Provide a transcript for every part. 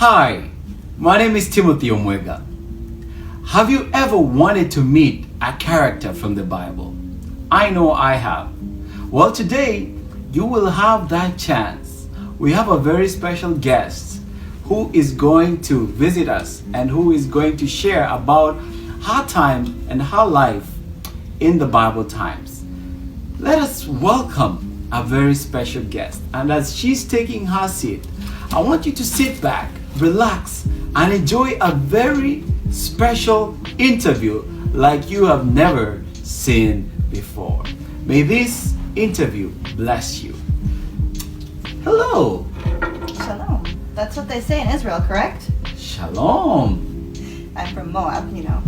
Hi, my name is Timothy Ortega. Have you ever wanted to meet a character from the Bible? I know I have. Well, today you will have that chance. We have a very special guest who is going to visit us and who is going to share about her time and her life in the Bible times. Let us welcome a very special guest. And as she's taking her seat, I want you to sit back, relax, and enjoy a very special interview like you have never seen before. May this interview bless you. Hello. Shalom. That's what they say in Israel, correct? Shalom. I'm from Moab, you know.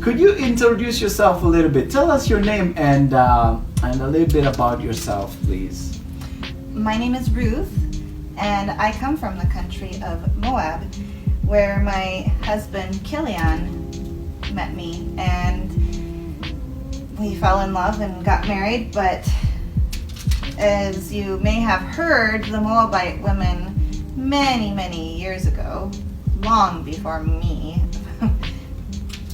Could you introduce yourself a little bit? Tell us your name and a little bit about yourself, please. My name is Ruth, and I come from the country of Moab, where my husband Kilian met me, and we fell in love and got married. But as you may have heard, the Moabite women many years ago, long before me,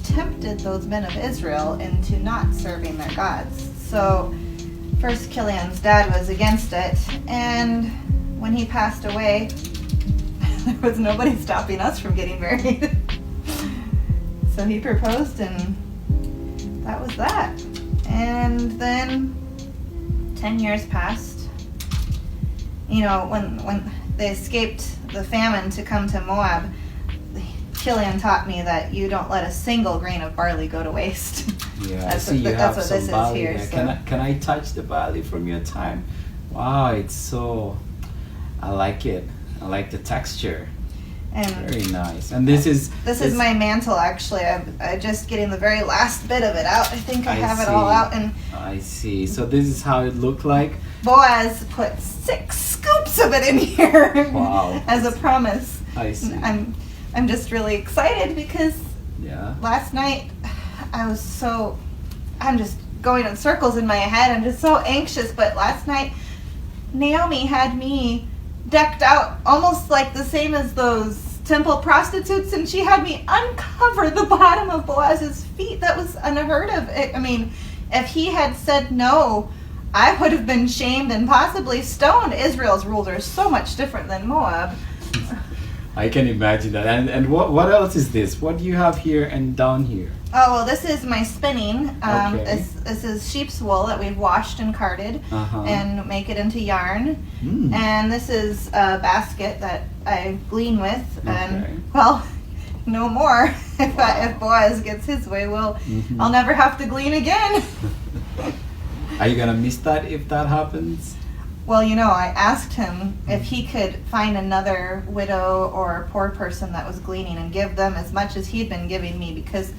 tempted those men of Israel into not serving their gods. So first Kilian's dad was against it, and when he passed away, there was nobody stopping us from getting married. So he proposed, and that was that. And then 10 years passed. You know, when they escaped the famine to come to Moab, Kilian taught me that you don't let a single grain of barley go to waste. Yeah, That's I see you have what some this barley is here. there. So. Can I touch the barley from your time? Wow, it's so, I like it. I like the texture. And very nice. And this is my mantle, actually. I'm just getting the very last bit of it out. I think I have it all see. out. And I see. So this is how it looked like. Boaz put 6 scoops of it in here. Wow. As a promise. I see. I'm just really excited because yeah. last night I'm just going in circles in my head. I'm just so anxious. But last night Naomi had me decked out almost like the same as those temple prostitutes, and she had me uncover the bottom of Boaz's feet. That was unheard of. I mean, if he had said no, I would have been shamed and possibly stoned. Israel's rules are so much different than Moab. I can imagine that. And what else is this? What do you have here and down here? Oh, well, this is my spinning. Okay. This is sheep's wool that we've washed and carded and make it into yarn. Mm. And this is a basket that I glean with. And, Okay. well, no more. If Boaz gets his way, I'll never have to glean again. Are you going to miss that if that happens? Well, you know, I asked him if he could find another widow or poor person that was gleaning and give them as much as he'd been giving me, because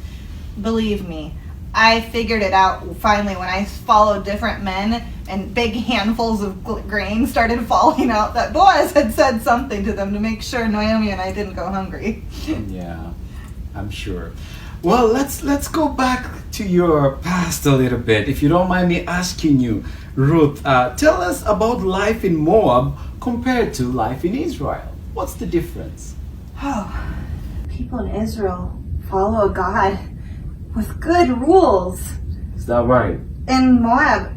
believe me, I figured it out finally when I followed different men and big handfuls of grain started falling out, that Boaz had said something to them to make sure Naomi and I didn't go hungry. Yeah, I'm sure. Well, let's go back to your past a little bit. If you don't mind me asking you, Ruth, tell us about life in Moab compared to life in Israel. What's the difference? Oh, people in Israel follow God with good rules. Is that right? In Moab,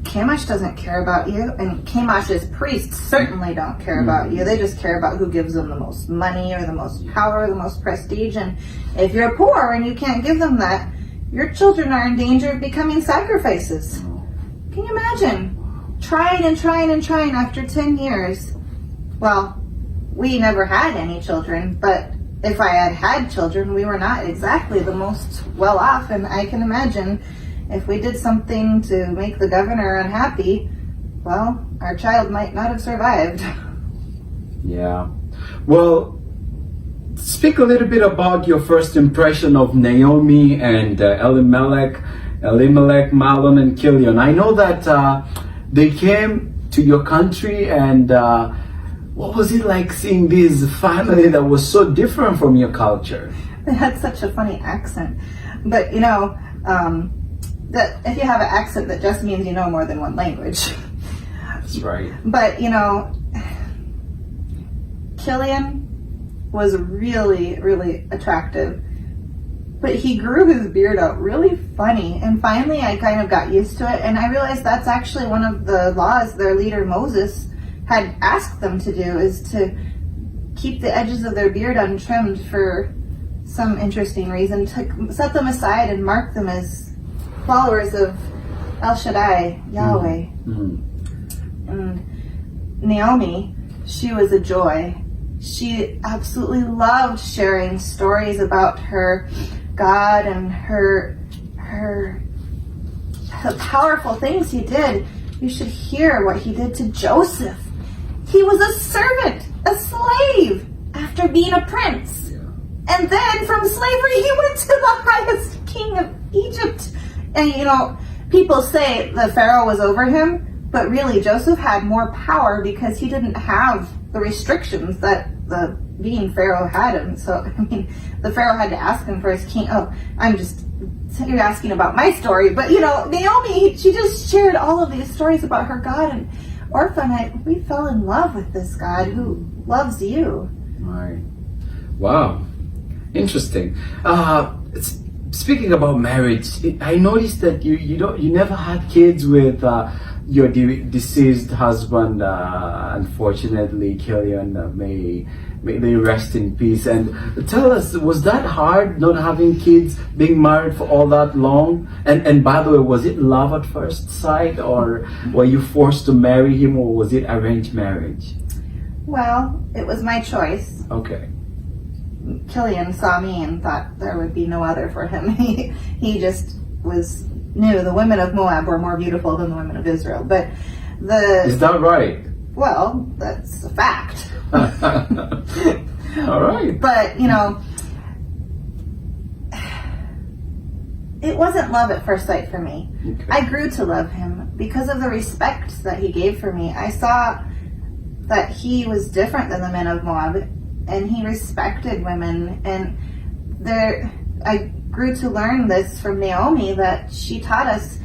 Chemosh doesn't care about you, and Chemosh's priests certainly don't care about you. They just care about who gives them the most money or the most power, the most prestige. And if you're poor and you can't give them that, your children are in danger of becoming sacrifices. Can you imagine? Trying after 10 years. Well, we never had any children, but if I had had children, we were not exactly the most well off, and I can imagine if we did something to make the governor unhappy, well, our child might not have survived. Yeah. Well, speak a little bit about your first impression of Naomi and Elimelech, Mahlon, and Kilian. I know that they came to your country, and what was it like seeing this family that was so different from your culture? They had such a funny accent. But, you know, that if you have an accent, that just means you know more than one language. That's right. But, you know, Kilian was really, really attractive. But he grew his beard out really funny. And finally, I kind of got used to it. And I realized that's actually one of the laws their leader Moses had asked them to do, is to keep the edges of their beard untrimmed for some interesting reason, to set them aside and mark them as followers of El Shaddai, Yahweh. And Naomi, she was a joy. She absolutely loved sharing stories about her God and the powerful things he did. You should hear what he did to Joseph. He was a servant, a slave, after being a prince. And then from slavery, he went to the highest king of Egypt. And people say the Pharaoh was over him, but really Joseph had more power because he didn't have the restrictions that the being Pharaoh had him. So, the Pharaoh had to ask him for his king. Oh, you're asking about my story, but Naomi, she just shared all of these stories about her God, and Orpha and I, we fell in love with this God who loves you. Right. Wow. Interesting. Speaking about marriage, I noticed that you never had kids with your deceased husband. Unfortunately, Killian, may they rest in peace. And tell us, was that hard, not having kids, being married for all that long? And by the way, was it love at first sight, or were you forced to marry him, or was it arranged marriage? Well, it was my choice. Okay. Killian saw me and thought there would be no other for him. He just knew the women of Moab were more beautiful than the women of Israel. But is that right? Well, that's a fact. All right. But it wasn't love at first sight for me. Okay. I grew to love him because of the respect that he gave for me. I saw that he was different than the men of Moab, and he respected women. And I grew to learn this from Naomi, that she taught us,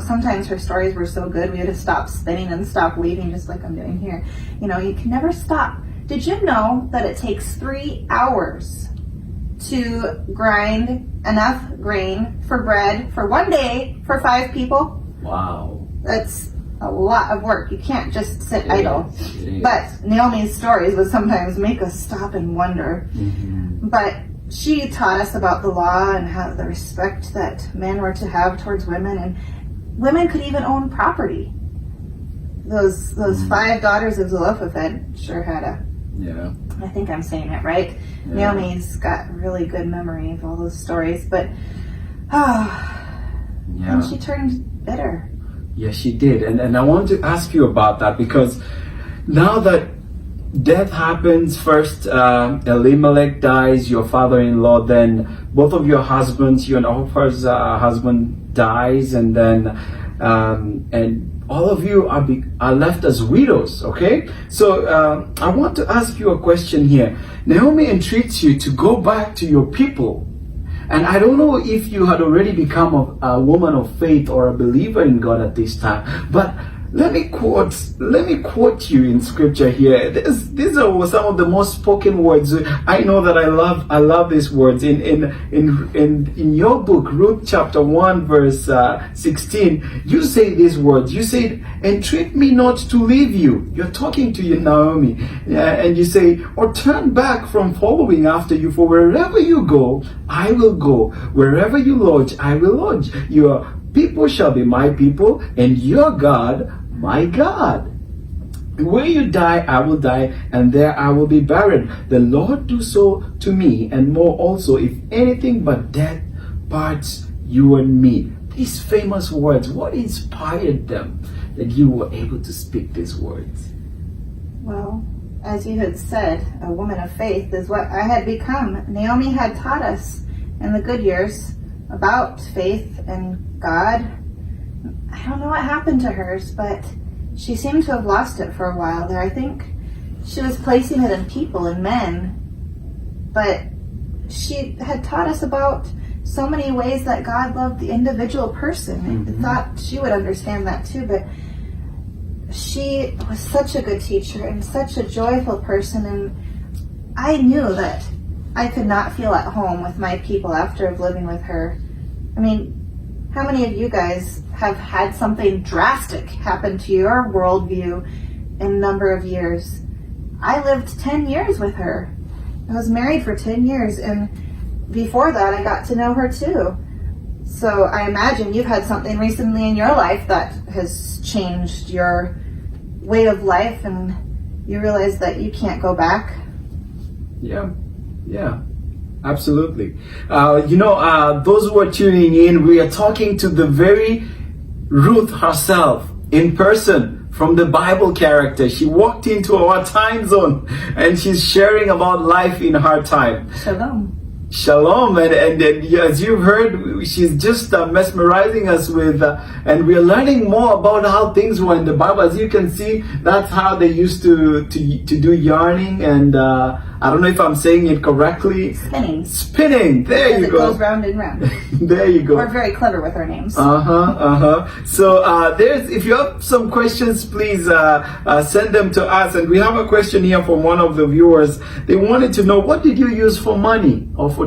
sometimes her stories were so good we had to stop spinning and stop weaving, just like I'm doing here. You can never stop. Did you know that it takes 3 hours to grind enough grain for bread for 1 day for 5 people? Wow. That's a lot of work. You can't just sit idle. It is. But Naomi's stories would sometimes make us stop and wonder. Mm-hmm. But she taught us about the law and how the respect that men were to have towards women, and women could even own property. Those 5 daughters of Zelophehad sure had a. Yeah. I think I'm saying it right. Yeah. Naomi's got really good memory of all those stories, but and she turned bitter. Yes, she did. And I want to ask you about that, because now that death happens, first Elimelech dies, your father-in-law, then both of your husbands, you and Orpha's husband dies, and then and all of you are left as widows, okay? So I want to ask you a question here. Naomi entreats you to go back to your people. And I don't know if you had already become a woman of faith or a believer in God at this time, but let me quote you in scripture here. These are some of the most spoken words. I know that I love these words. In your book, Ruth chapter 1 verse 16, you say these words. You say, "Entreat me not to leave you." You're talking to Naomi, and you say, "Or turn back from following after you, for wherever you go, I will go. Wherever you lodge, I will lodge. Your people shall be my people, and your God, my God. Where you die, I will die, and there I will be buried. The Lord do so to me, and more also, if anything but death parts you and me." These famous words, what inspired them that you were able to speak these words? Well, as you had said, a woman of faith is what I had become. Naomi had taught us in the good years about faith and God. I don't know what happened to hers, but she seemed to have lost it for a while there. I think she was placing it in people and men, but she had taught us about so many ways that God loved the individual person. Mm-hmm. I thought she would understand that too, but she was such a good teacher and such a joyful person, and I knew that I could not feel at home with my people after living with her. I mean, how many of you guys have had something drastic happen to your worldview in a number of years? I lived 10 years with her. I was married for 10 years, and before that I got to know her too. So I imagine you've had something recently in your life that has changed your way of life, and you realize that you can't go back. Yeah, absolutely. Those who are tuning in, we are talking to the very Ruth herself in person from the Bible character. She walked into our time zone and she's sharing about life in her time. Shalom, and as you've heard, she's just mesmerizing us with, and we're learning more about how things were in the Bible. As you can see, that's how they used to do yarning, and I don't know if I'm saying it correctly. Spinning. There you go. It goes round and round. There you go. We're very clever with our names. So if you have some questions, please send them to us. And we have a question here from one of the viewers. They wanted to know, what did you use for money or for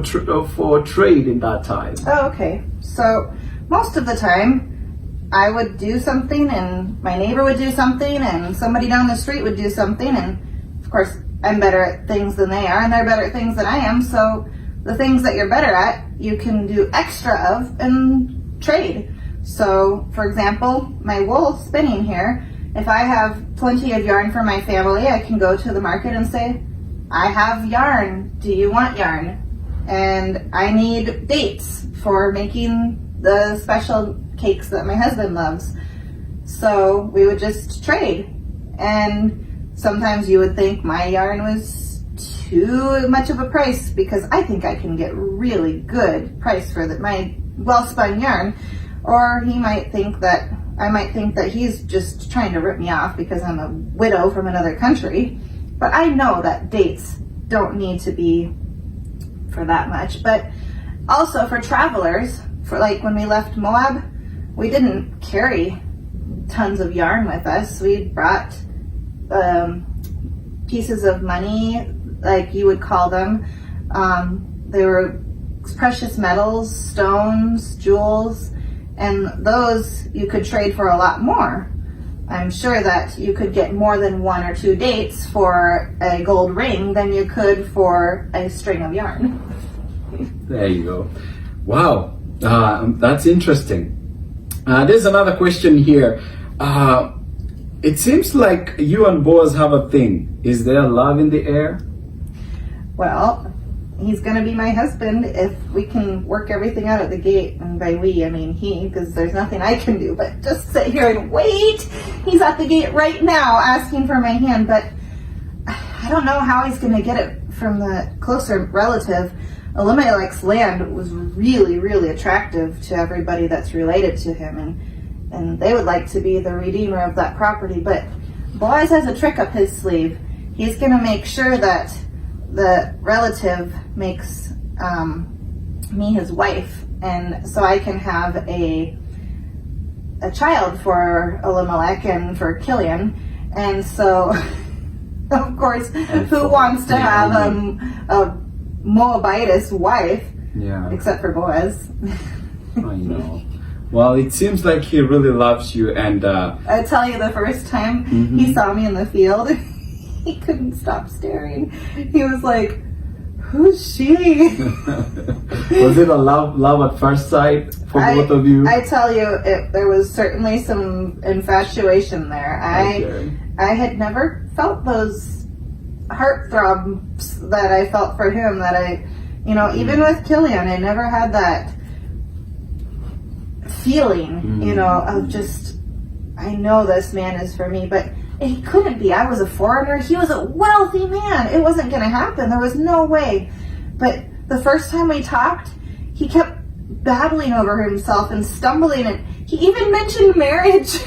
trade in that time? Oh, okay. So most of the time, I would do something, and my neighbor would do something, and somebody down the street would do something, and of course, I'm better at things than they are, and they're better at things than I am. So the things that you're better at, you can do extra of and trade. So, for example, my wool spinning here, if I have plenty of yarn for my family, I can go to the market and say, I have yarn. Do you want yarn? And I need dates for making the special cakes that my husband loves. So we would just trade. And sometimes you would think my yarn was too much of a price, because I think I can get really good price for my well-spun yarn. Or he might think that, I might think that he's just trying to rip me off because I'm a widow from another country. But I know that dates don't need to be for that much. But also for travelers, for like when we left Moab, we didn't carry tons of yarn with us. We brought pieces of money, like you would call them. They were precious metals, stones, jewels, and those you could trade for a lot more. I'm sure that you could get more than 1 or 2 dates for a gold ring than you could for a string of yarn. There you go. Wow, that's interesting. There's another question here. It seems like you and Boaz have a thing. Is there love in the air? Well, he's going to be my husband if we can work everything out at the gate. And by we, I mean he, because there's nothing I can do but just sit here and wait. He's at the gate right now asking for my hand, but I don't know how he's going to get it from the closer relative. Elimelech's land was really, really attractive to everybody that's related to him, and they would like to be the redeemer of that property. But Boaz has a trick up his sleeve. He's going to make sure that the relative makes me his wife, and so I can have a child for Elimelech and for Killian. And so, of course, who wants to have a Moabitess wife? Yeah. Except for Boaz. I know. Well, it seems like he really loves you, and I tell you, the first time he saw me in the field, he couldn't stop staring. He was like, "Who's she?" Was it a love at first sight for both of you? I tell you, there was certainly some infatuation there. I had never felt those heartthrobs that I felt for him. That even with Killian, I never had that feeling, of just, I know this man is for me, but he couldn't be. I was a foreigner. He was a wealthy man. It wasn't going to happen. There was no way. But the first time we talked, he kept babbling over himself and stumbling, and he even mentioned marriage.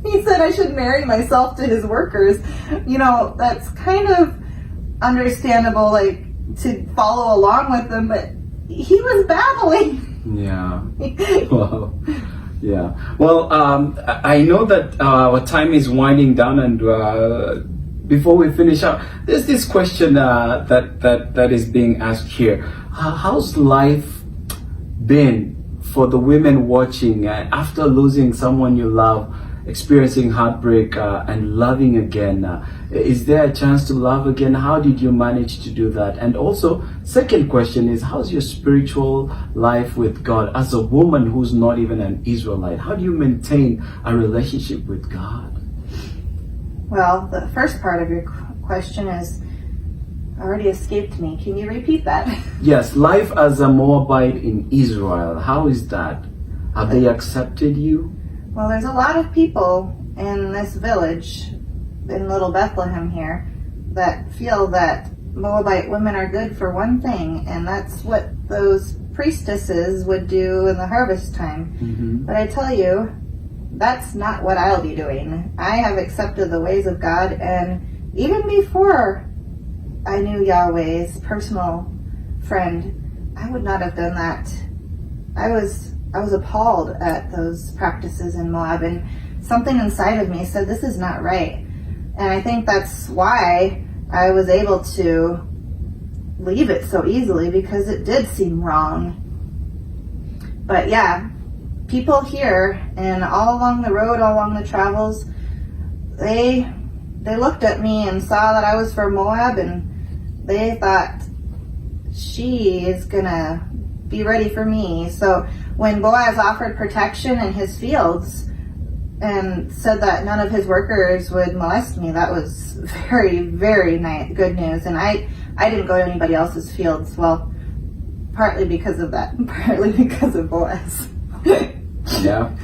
He said I should marry myself to his workers. That's kind of understandable, like, to follow along with them, but he was babbling. Yeah. Wow. Yeah. Well, I know that our time is winding down, and before we finish up, there's this question that is being asked here. How's life been for the women watching after losing someone you love, experiencing heartbreak and loving again? Is there a chance to love again? How did you manage to do that? And also, second question is, how's your spiritual life with God as a woman who's not even an Israelite? How do you maintain a relationship with God? Well, the first part of your question is already escaped me. Can you repeat that? Yes, life as a Moabite in Israel. How is that? Have they accepted you? Well, there's a lot of people in this village, in Little Bethlehem here, that feel that Moabite women are good for one thing, and that's what those priestesses would do in the harvest time. Mm-hmm. But I tell you, that's not what I'll be doing. I have accepted the ways of God, and even before I knew Yahweh's personal friend, I would not have done that. I was appalled at those practices in Moab, and something inside of me said, this is not right. And I think that's why I was able to leave it so easily, because it did seem wrong. But yeah, people here and all along the road, all along the travels, they looked at me and saw that I was from Moab, and they thought, she is gonna be ready for me. So when Boaz offered protection in his fields and said that none of his workers would molest me, that was very, very good news. And I didn't go to anybody else's fields. Well, partly because of that, partly because of Boaz. Yeah.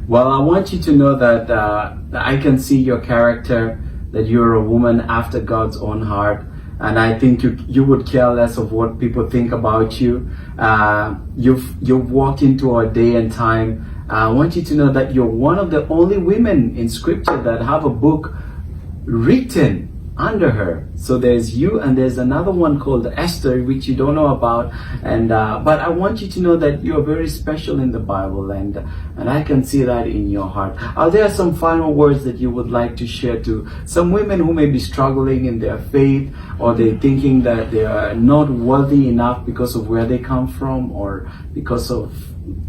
Well, I want you to know that I can see your character, that you're a woman after God's own heart. And I think you would care less of what people think about you. You've walked into a day and time. I want you to know that you're one of the only women in Scripture that have a book written under her. So there's you, and there's another one called Esther, which you don't know about. And but I want you to know that you're very special in the Bible, and I can see that in your heart. Are there some final words that you would like to share to some women who may be struggling in their faith, or they're thinking that they are not worthy enough because of where they come from, or because of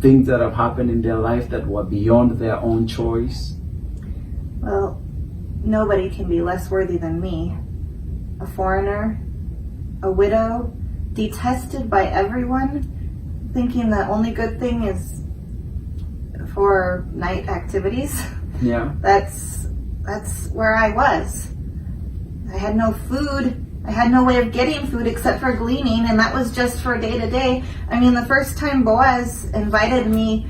things that have happened in their life that were beyond their own choice? Well, nobody can be less worthy than me. A foreigner, a widow, detested by everyone, thinking the only good thing is for night activities. Yeah. That's where I was. I had no food. I had no way of getting food except for gleaning, and that was just for day to day. I mean, the first time Boaz invited me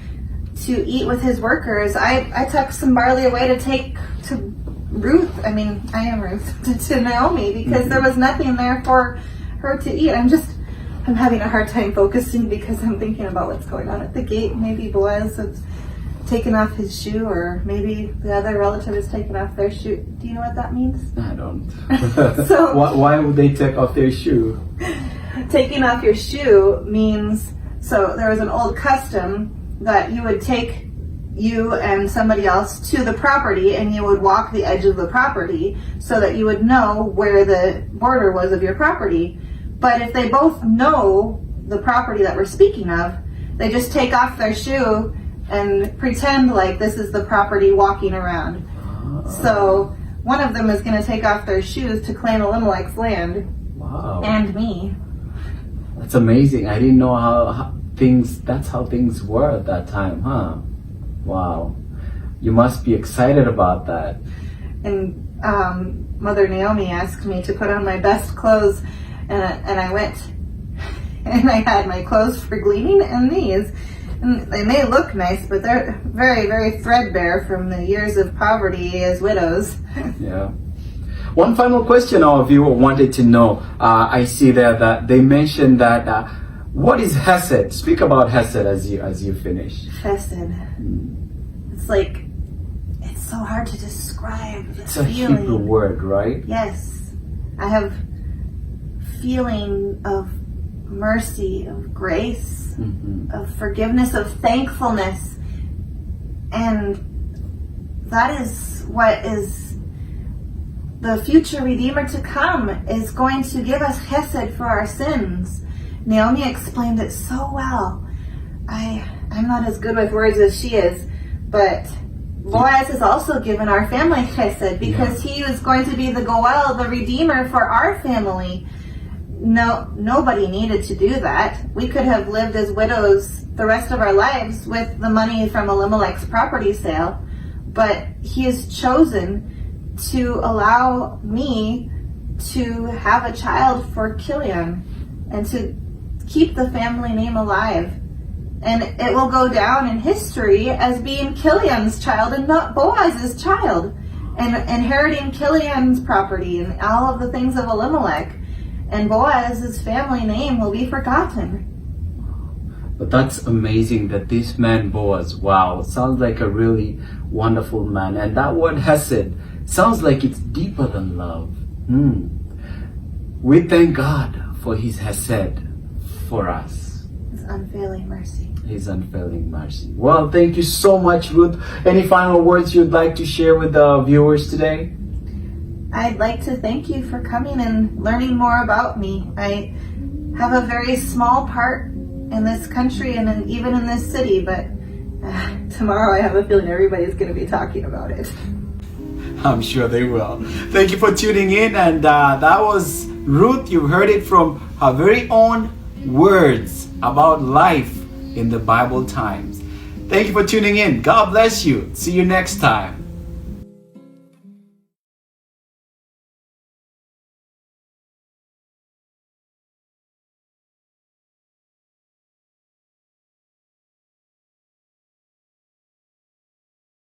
to eat with his workers, I took some barley away to take to Ruth. I mean, I am Ruth, to Naomi, because there was nothing there for her to eat. I'm having a hard time focusing because I'm thinking about what's going on at the gate. Maybe Boaz has taken off his shoe, or maybe the other relative has taken off their shoe. Do you know what that means? I don't. So why would they take off their shoe? Taking off your shoe means, so there was an old custom that you would take you and somebody else to the property, and you would walk the edge of the property so that you would know where the border was of your property. But if they both know the property that we're speaking of, they just take off their shoe and pretend like this is the property walking around. So one of them is going to take off their shoes to claim Elimelech's land. Wow. And me. That's amazing. I didn't know that's how things were at that time, huh? Wow. You must be excited about that. And Mother Naomi asked me to put on my best clothes, and I went, and I had my clothes for gleaning and these. And they may look nice, but they're very, very threadbare from the years of poverty as widows. Yeah. One final question our viewer wanted to know. I see there that they mentioned that what is Hesed? Speak about Hesed as you finish. Hesed. It's like, it's so hard to describe the It's a feeling. Hebrew word, right? Yes. I have feeling of mercy, of grace, of forgiveness, of thankfulness. And that is what is the future Redeemer to come is going to give us chesed for our sins. Naomi explained it so well. I'm not as good with words as she is, but Boaz is also given our family chesed because he is going to be the goel, the Redeemer for our family. No, nobody needed to do that. We could have lived as widows the rest of our lives with the money from Elimelech's property sale, but he has chosen to allow me to have a child for Kilian and to keep the family name alive. And it will go down in history as being Kilian's child and not Boaz's child, and inheriting Kilian's property and all of the things of Elimelech. And Boaz's family name will be forgotten. But that's amazing that this man Boaz, wow, sounds like a really wonderful man. And that word hesed sounds like it's deeper than love. We thank God for his hesed for us. His unfailing mercy. His unfailing mercy. Well, thank you so much, Ruth. Any final words you'd like to share with the viewers today? I'd like to thank you for coming and learning more about me. I have a very small part in this country and even in this city, but tomorrow I have a feeling everybody's going to be talking about it. I'm sure they will. Thank you for tuning in, and that was Ruth. You heard it from her very own words about life in the Bible times. Thank you for tuning in. God bless you. See you next time.